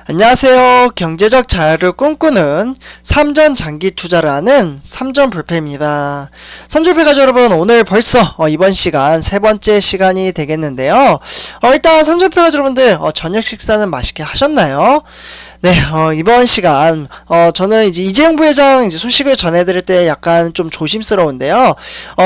안녕하세요. 경제적 자유를 꿈꾸는 삼전 장기 투자를 하는 삼전 불패입니다. 삼전 불패 가족 여러분, 오늘 벌써 이번 시간 세 번째 시간이 되겠는데요. 일단 삼전 불패 가족 여러분들, 저녁 식사는 맛있게 하셨나요? 네, 이번 시간, 저는 이제 이재용 부회장 이제 소식을 전해드릴 때 약간 좀 조심스러운데요.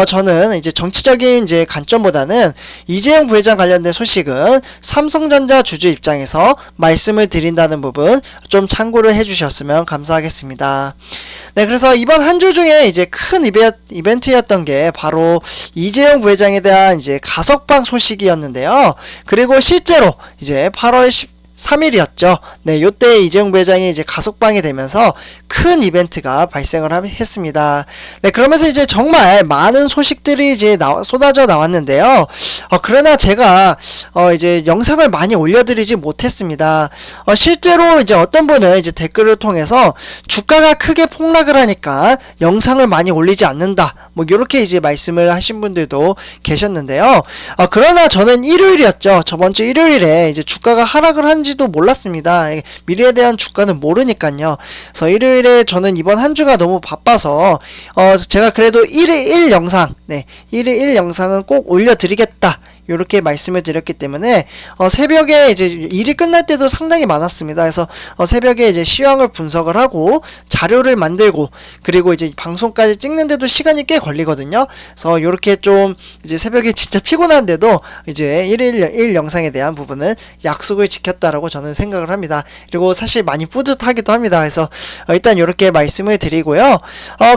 저는 이제 정치적인 이제 관점보다는 이재용 부회장 관련된 소식은 삼성전자 주주 입장에서 말씀을 드린다는 부분 좀 참고를 해주셨으면 감사하겠습니다. 네, 그래서 이번 한 주 중에 이제 큰 이벤트였던 게 바로 이재용 부회장에 대한 이제 가석방 소식이었는데요. 그리고 실제로 이제 8월 3일이었죠. 네, 요때 이재용 부회장이 이제 가석방이 되면서 큰 이벤트가 발생을 했습니다. 네, 그러면서 이제 정말 많은 소식들이 이제 쏟아져 나왔는데요. 그러나 제가 이제 영상을 많이 올려드리지 못했습니다. 실제로 이제 어떤 분은 이제 댓글을 통해서 주가가 크게 폭락을 하니까 영상을 많이 올리지 않는다, 뭐 요렇게 이제 말씀을 하신 분들도 계셨는데요. 그러나 저는 일요일이었죠. 저번 주 일요일에 이제 주가가 하락을 한지도 몰랐습니다. 미래에 대한 주가는 모르니까요. 그래서 일요일에 저는 이번 한 주가 너무 바빠서 제가 그래도 1일 1 영상, 네, 1일 1 영상은 꼭 올려드리겠다, 요렇게 말씀을 드렸기 때문에 새벽에 이제 일이 끝날 때도 상당히 많았습니다. 그래서 새벽에 이제 시황을 분석을 하고 자료를 만들고, 그리고 이제 방송까지 찍는데도 시간이 꽤 걸리거든요. 그래서 요렇게 좀 이제 새벽에 진짜 피곤한데도 이제 1일 1 영상에 대한 부분은 약속을 지켰다라고 저는 생각을 합니다. 그리고 사실 많이 뿌듯하기도 합니다. 그래서 일단 요렇게 말씀을 드리고요.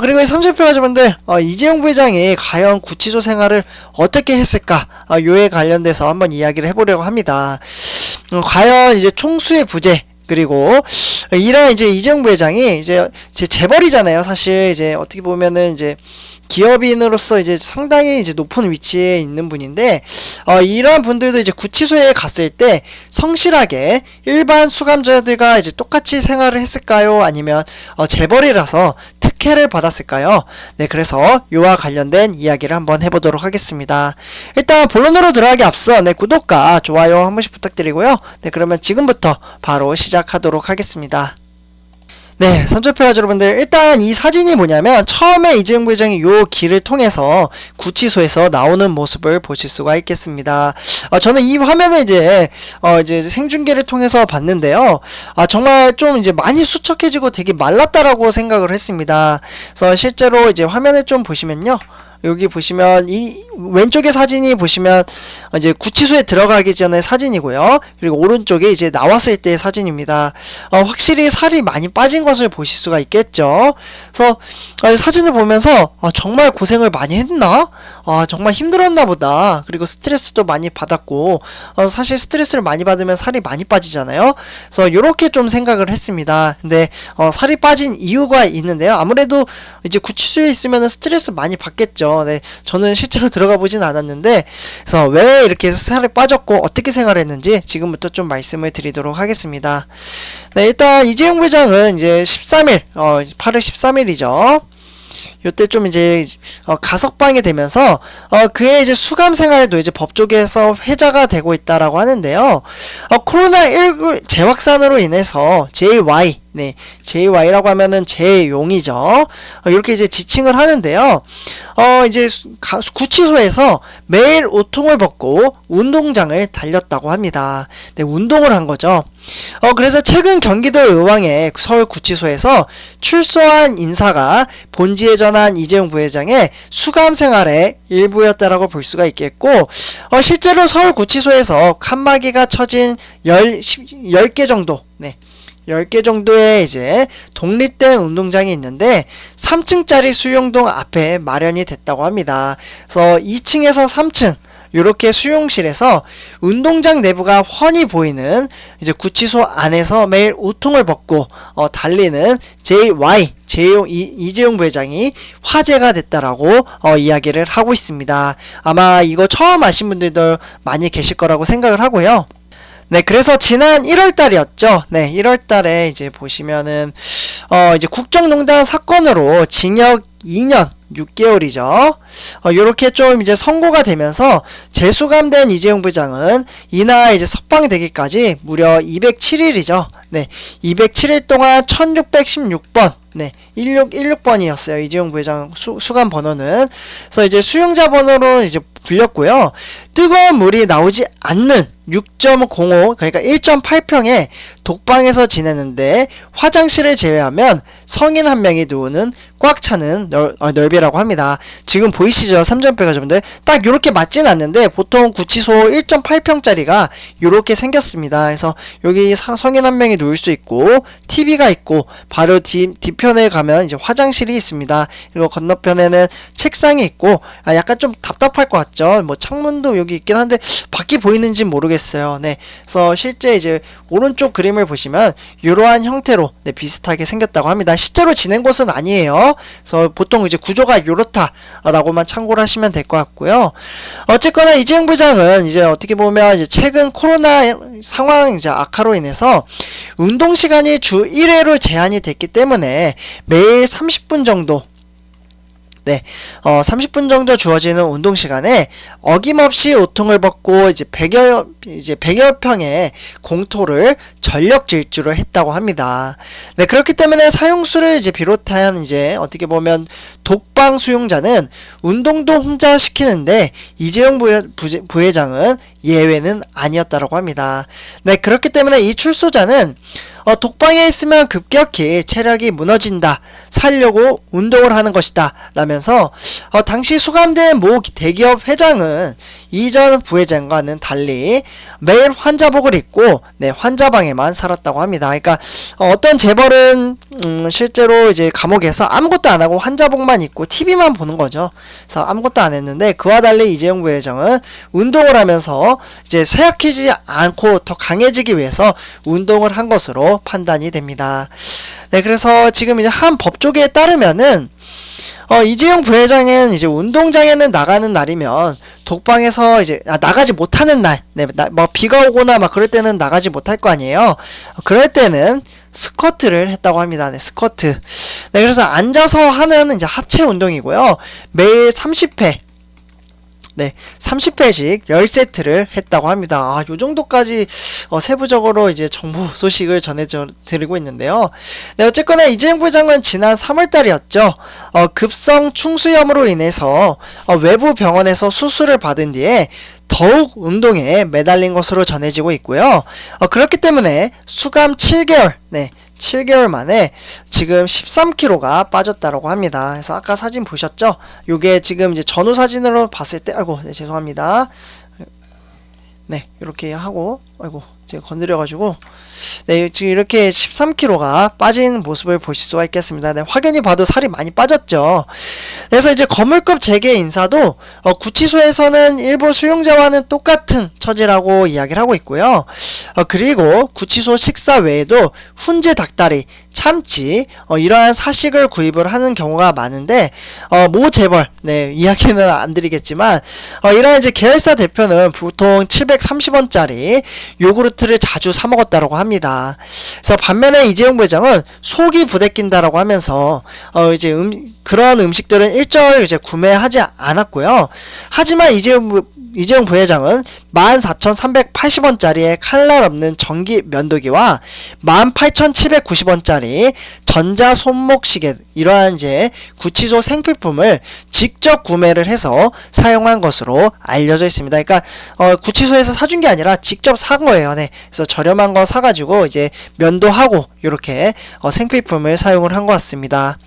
그리고 삼천표 가족분들, 이재용 부회장이 과연 구치소 생활을 어떻게 했을까, 요에 관련돼서 한번 이야기를 해보려고 합니다. 과연 이제 총수의 부재, 그리고 이런 이제 이재용 부회장이 이제 제 재벌이잖아요. 사실 이제 어떻게 보면은 이제 기업인으로서 이제 상당히 이제 높은 위치에 있는 분인데, 이러한 분들도 이제 구치소에 갔을 때 성실하게 일반 수감자들과 이제 똑같이 생활을 했을까요? 아니면 재벌이라서 특혜를 받았을까요? 네, 그래서 요와 관련된 이야기를 한번 해보도록 하겠습니다. 일단 본론으로 들어가기 앞서 구독과 좋아요 한 번씩 부탁드리고요. 네, 그러면 지금부터 바로 시작하도록 하겠습니다. 네, 삼천표 여러분들, 일단 이 사진이 뭐냐면 처음에 이재용 부회장이 요 길을 통해서 구치소에서 나오는 모습을 보실 수가 있겠습니다. 저는 이 화면을 이제 생중계를 통해서 봤는데요. 정말 좀 이제 많이 수척해지고 되게 말랐다라고 생각을 했습니다. 그래서 실제로 이제 화면을 좀 보시면요. 여기 보시면 이 왼쪽의 사진이 보시면 이제 구치소에 들어가기 전에 사진이고요. 그리고 오른쪽에 이제 나왔을 때의 사진입니다. 확실히 살이 많이 빠진 것을 보실 수가 있겠죠. 그래서 사진을 보면서 정말 고생을 많이 했나? 정말 힘들었나 보다. 그리고 스트레스도 많이 받았고, 사실 스트레스를 많이 받으면 살이 많이 빠지잖아요. 그래서 요렇게 좀 생각을 했습니다. 근데 살이 빠진 이유가 있는데요. 아무래도 이제 구치소에 있으면 스트레스 많이 받겠죠. 네, 저는 실제로 들어가 보진 않았는데, 그래서 왜 이렇게 살이 빠졌고 어떻게 생활했는지 지금부터 좀 말씀을 드리도록 하겠습니다. 네, 일단 이재용 부회장은 이제 13일, 8월 13일이죠. 요때 좀 이제 가석방이 되면서 그의 이제 수감 생활도 이제 법조계에서 회자가 되고 있다라고 하는데요. 코로나19 재확산으로 인해서 JY, 네, JY라고 하면은 재용이죠. 이렇게 이제 지칭을 하는데요. 이제 구치소에서 매일 우통을 벗고 운동장을 달렸다고 합니다. 네, 운동을 한 거죠. 그래서 최근 경기도 의왕의 서울 구치소에서 출소한 인사가 본지에 전한 이재용 부회장의 수감 생활의 일부였다라고 볼 수가 있겠고, 실제로 서울 구치소에서 칸막이가 쳐진 10개 정도, 네, 10개 정도의 이제 독립된 운동장이 있는데 3층짜리 수용동 앞에 마련이 됐다고 합니다. 그래서 2층에서 3층 요렇게 수용실에서 운동장 내부가 훤히 보이는 이제 구치소 안에서 매일 우통을 벗고 달리는 JY, 이재용 부회장이 화제가 됐다라고 이야기를 하고 있습니다. 아마 이거 처음 아신 분들도 많이 계실 거라고 생각을 하고요. 네, 그래서 지난 1월달이었죠. 네, 1월달에 이제 보시면은 이제 국정농단 사건으로 징역 2년 6개월이죠. 요렇게 좀 이제 선고가 되면서 재수감된 이재용 부장은 이날 이제 석방되기까지 무려 207일이죠. 네, 207일 동안 1616번, 네, 1616번이었어요. 이재용 부회장 수감 번호는. 그래서 이제 수용자 번호로 이제 불렸고요. 뜨거운 물이 나오지 않는 6.05, 그러니까 1.8평의 독방에서 지내는데 화장실을 제외하면 성인 한 명이 누우는 꽉 차는 넓이라고 합니다. 지금 보이시죠? 3점표 가족분들. 딱 요렇게 맞진 않는데 보통 구치소 1.8평짜리가 요렇게 생겼습니다. 그래서 여기 성인 한 명이 누울 수 있고 TV가 있고 바로 뒤편에 가면 이제 화장실이 있습니다. 그리고 건너편에는 책상이 있고 약간 좀 답답할 것 같죠? 뭐 창문도 여기 있긴 한데 밖이 보이는지 모르겠어요. 네, 그래서 실제 이제 오른쪽 그림을 보시면 이러한 형태로 네, 비슷하게 생겼다고 합니다. 실제로 지낸 곳은 아니에요. 그래서 보통 이제 구조가 이렇다라고만 참고를 하시면 될 것 같고요. 어쨌거나 이재용 부장은 이제 어떻게 보면 이제 최근 코로나 상황 이제 악화로 인해서 운동 시간이 주 1회로 제한이 됐기 때문에 매일 30분 정도 30분 정도 주어지는 운동 시간에 어김없이 우통을 벗고 이제 100여 평의 공터를 전력 질주를 했다고 합니다. 네, 그렇기 때문에 사용수를 이제 비롯한 이제 어떻게 보면 독방 수용자는 운동도 혼자 시키는데 이재용 부회장은 예외는 아니었다고 합니다. 네, 그렇기 때문에 이 출소자는 독방에 있으면 급격히 체력이 무너진다. 살려고 운동을 하는 것이다. 라면서 당시 수감된 모 대기업 회장은 이전 부회장과는 달리 매일 환자복을 입고 네, 환자방에만 살았다고 합니다. 그러니까 어떤 재벌은 실제로 이제 감옥에서 아무것도 안 하고 환자복만 입고 TV만 보는 거죠. 그래서 아무것도 안 했는데 그와 달리 이재용 부회장은 운동을 하면서 이제 쇠약해지지 않고 더 강해지기 위해서 운동을 한 것으로 판단이 됩니다. 네, 그래서 지금 이제 한 법조계에 따르면은 이재용 부회장은 이제 운동장에는 나가는 날이면 독방에서 이제 나가지 못하는 날, 네, 뭐 비가 오거나 막 그럴 때는 나가지 못할 거 아니에요. 그럴 때는 스쿼트를 했다고 합니다. 네, 스쿼트. 네, 그래서 앉아서 하는 이제 하체 운동이고요. 매일 30회. 네, 30회씩 10세트를 했다고 합니다. 요 정도까지 세부적으로 이제 정보 소식을 전해드리고 있는데요. 네, 어쨌거나 이재용 부장은 지난 3월달이었죠. 급성 충수염으로 인해서 외부 병원에서 수술을 받은 뒤에 더욱 운동에 매달린 것으로 전해지고 있고요. 그렇기 때문에 수감 7개월, 네, 7개월 만에 지금 13kg가 빠졌다고 합니다. 그래서 아까 사진 보셨죠? 요게 지금 이제 전후 사진으로 봤을 때, 아이고, 네, 죄송합니다. 네, 이렇게 하고, 아이고, 제가 건드려가지고, 네, 지금 이렇게 13kg가 빠진 모습을 보실 수가 있겠습니다. 네, 확연히 봐도 살이 많이 빠졌죠. 그래서 이제 거물급 재계 인사도 구치소에서는 일부 수용자와는 똑같은 처지라고 이야기를 하고 있고요. 그리고 구치소 식사 외에도 훈제 닭다리, 참치 이러한 사식을 구입을 하는 경우가 많은데 모 재벌, 네, 이야기는 안 드리겠지만 이러한 이제 계열사 대표는 보통 730원짜리 요구르트를 자주 사 먹었다라고 합니다. 그래서 반면에 이재용 부회장은 속이 부대낀다라고 하면서 이제 그런 음식들은 일절 이제 구매하지 않았고요. 하지만 이재용 부회장은 14,380원짜리의 칼날 없는 전기 면도기와 18,790원짜리 전자 손목시계, 이러한 이제 구치소 생필품을 직접 구매를 해서 사용한 것으로 알려져 있습니다. 그러니까 구치소에서 사준 게 아니라 직접 산 거예요. 네, 그래서 저렴한 거 사가지고 이제 면도하고 이렇게 생필품을 사용을 한 것 같습니다.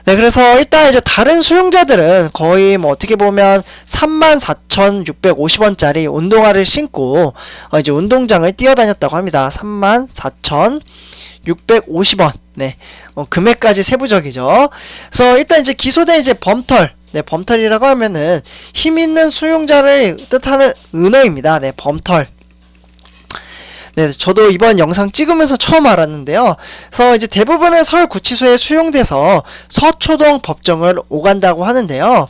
네, 그래서 일단 이제 다른 수용자들은 거의 뭐 어떻게 보면 34,650원짜리 운동화를 신고 이제 운동장을 뛰어다녔다고 합니다. 34,650원. 네, 금액까지 세부적이죠. 그래서 일단 이제 기소된 이제 범털. 네, 범털이라고 하면은 힘 있는 수용자를 뜻하는 은어입니다. 네, 범털. 네, 저도 이번 영상 찍으면서 처음 알았는데요. 그래서 이제 대부분의 서울 구치소에 수용돼서 서초동 법정을 오간다고 하는데요.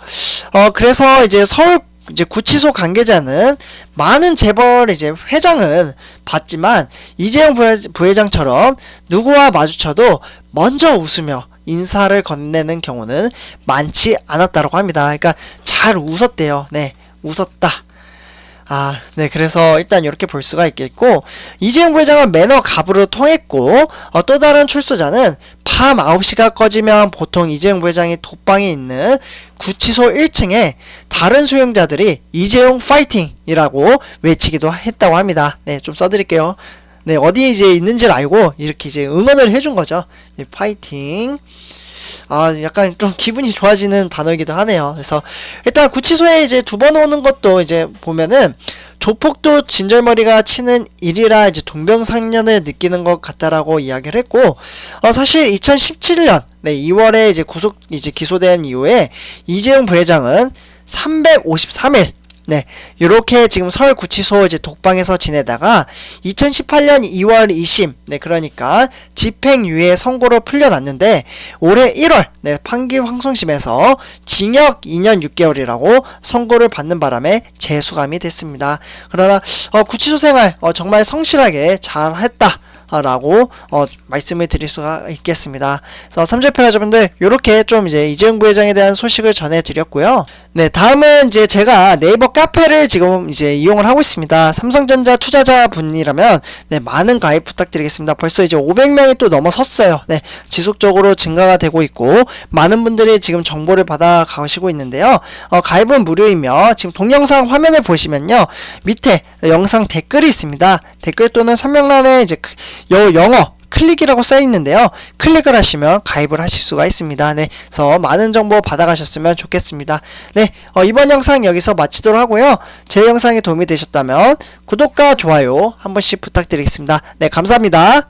그래서 이제 서울 이제 구치소 관계자는 많은 재벌 이제 회장은 봤지만 이재용 부회장처럼 누구와 마주쳐도 먼저 웃으며 인사를 건네는 경우는 많지 않았다고 합니다. 그러니까 잘 웃었대요. 네, 웃었다. 네, 그래서 일단 이렇게 볼 수가 있겠고, 이재용 부회장은 매너 갑으로 통했고, 또 다른 출소자는 밤 9시가 꺼지면 보통 이재용 부회장이 독방에 있는 구치소 1층에 다른 수용자들이 이재용 파이팅이라고 외치기도 했다고 합니다. 네, 좀 써드릴게요. 네, 어디에 이제 있는지를 알고 이렇게 이제 응원을 해준 거죠. 네, 파이팅. 약간 좀 기분이 좋아지는 단어이기도 하네요. 그래서 일단 구치소에 이제 두 번 오는 것도 이제 보면은 조폭도 진절머리가 치는 일이라 이제 동병상련을 느끼는 것 같다라고 이야기를 했고, 사실 2017년 2월에 이제 기소된 이후에 이재용 부회장은 353일 요렇게 지금 서울구치소 이제 독방에서 지내다가 2018년 2월 2심, 그러니까 집행유예 선고로 풀려났는데 올해 1월, 판기환송심에서 징역 2년 6개월이라고 선고를 받는 바람에 재수감이 됐습니다. 그러나 구치소 생활 정말 성실하게 잘 했다 라고 말씀을 드릴 수가 있겠습니다. 그래서 3절패 가족분들 요렇게 좀 이제 이재용 부회장에 대한 소식을 전해드렸고요. 네, 다음은 이제 제가 네이버 카페를 지금 이제 이용을 하고 있습니다. 삼성전자 투자자분이라면 많은 가입 부탁드리겠습니다. 벌써 이제 500명이 또 넘어섰어요. 지속적으로 증가가 되고 있고 많은 분들이 지금 정보를 받아 가시고 있는데요. 가입은 무료이며 지금 동영상 화면을 보시면요, 밑에 영상 댓글이 있습니다. 댓글 또는 설명란에 이제 영어 클릭이라고 써 있는데요. 클릭을 하시면 가입을 하실 수가 있습니다. 그래서 많은 정보 받아가셨으면 좋겠습니다. 이번 영상 여기서 마치도록 하고요. 제 영상이 도움이 되셨다면 구독과 좋아요 한 번씩 부탁드리겠습니다. 감사합니다.